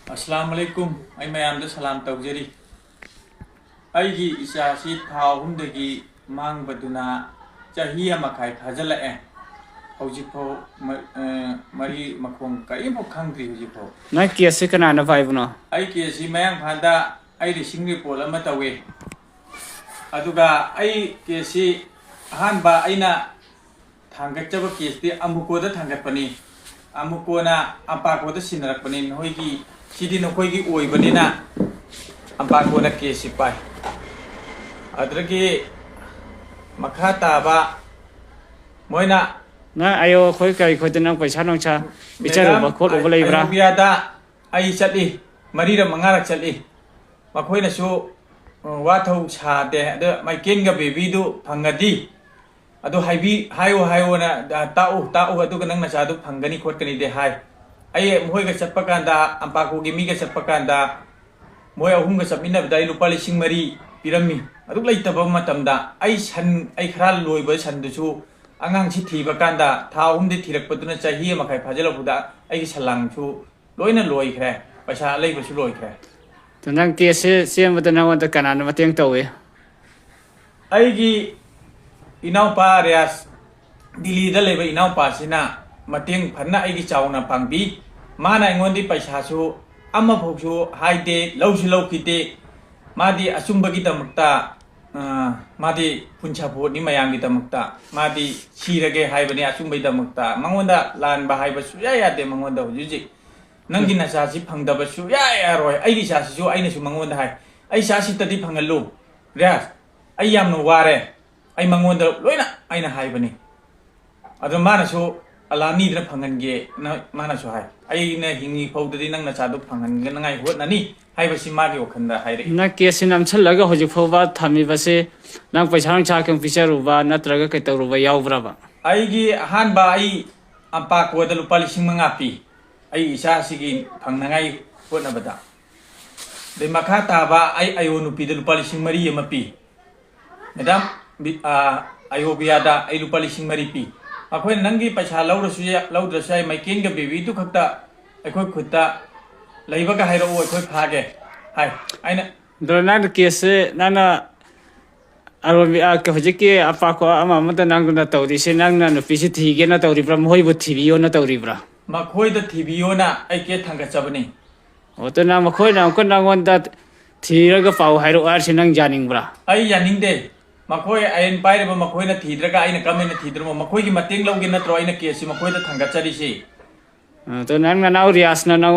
अस्सलामुअलैकुम आई मयामदा सलाम तौजरी अगी इचासी थाहुमदगी मांगबदुना चाही मखाई फाजलए हौजिफो मरी मखोंग करीमो खंग्री हौजिफो ना केस कनाना पाइबनो आई केसी मयांग फादा आई रिसिंग रिपोर्ट अमा तवे अदुगा आई केसी अहानबा आइना थांगचब केसती अमुकोदा थांगतपनी अमुकोना अपाकोदा सिनरकपनी नोइगी सिदी नोखोइगी ओइबनिना अपाकोना केसी पाइ अद्रगी मखा ताबा मोइना ना आयो खोइ कई खोइ नंग पैसा नंचा बिचार बखोट ओबा लेब्रा बियादा आई चली मरी र मंगारक चली मखोइनसु वाथौ सादे अद माइकेनगा बेबीदु फंगदी अदो हाइबी हायो ना ताऊ अदुगा नंग नचादु फंगनी खोटकनी दे हाय आई मोइगा चप्पा कांदा अंपाकोगी मीगा चप्पा कांदा मोय अहुमगा चप्मिनबदा आई लुपा लिसिंग मरी पिरम्मी अदुक लैतबा मतमदा आई खरा लोइबा सन्दुसु अंगांग सि थीबा कांदा था अहुमदि थीरकपदुना चाही मखाई फाजलबुदा आई सलांगसु लोइना लोइखरे पैसा लैबसु लोइखरे तो नंग केस सेमबदा नंगोंदा कनाना मतेंग तौवे आईगी इनाउपा रियास दिल्लीदा लेबा इनाउपासिना मतेंग फन्ना आईगी चाउना पांगबी माना इंगोंदी पैसासु अम्मा फोकसु हाइदे लौसु लौखिते मादी अचुंबगी दमक्ता मादी पुंछाफोनी मयांगी दमक्ता मादी सीरगे हाइबने अचुंबई दमक्ता मंगोंदा लानबा हाइबसु यादे मंगोंदा हुजुजी नंगी नचासी फंगदबसु यारोय आईगी चासीसु आइनसु मंगोंदा हाइ आई चासी तदी फंगलु रियास आई यामनो वारे आई मंगोंदा लोइना आइना हाइबने अदो मानसु अलानी दन फंगनगे मानसु हाइ आइना हिंगी फौददी नंग नचादु फंगनगे नंगाई होतनानी हाइबसि मागे वखंदा हाइरे ना केस नमछलगा होजि फोबा थमिबसे नंग पैसा नंग चाकम पिचरुबा नत्रगा कै तरुबा यावब्राबा आइगी अहानबा आई अंपाकोदा लुपा लिसिंग मंगा पी आई इचासिगी फंगनांगाई होतनबदा दे मखा ताबा आई आयो नुपीदा लुपा लिसिंग मरी अमा पी मैडम आयो बियादा आई लुपा लिसिंग मरी पी अखोय नंगी पैसा लौद्रसु आई माइकेनगा बेबी दु खक्ता अखोय खुत्ता लैबगा हाइरो अखोय फागे हाय आइना दरना केस नाना अरोबी के होजिके अपाको अमा मत नंगना तौदिसे नंगना नुपीसि थीगे ना तौरिब्रा मोइबु थीबियो ना तौरिब्रा मखोयदा थीबियोना आई के थांगचबनी ओ तो ना मखोय ना को नंगोंदा थीरगा पाउ हाइरो आरसि नंग जानिंगब्रा आई यानिंगदे मखोय आयन पाइरबा मखोयना थीद्रगा आइना कमेना थीद्रमो मखोयगी मतेंग लौगे नत्रो आइना केसि मखोयदा थांगचरिसि तो नंग नाउ रियास ना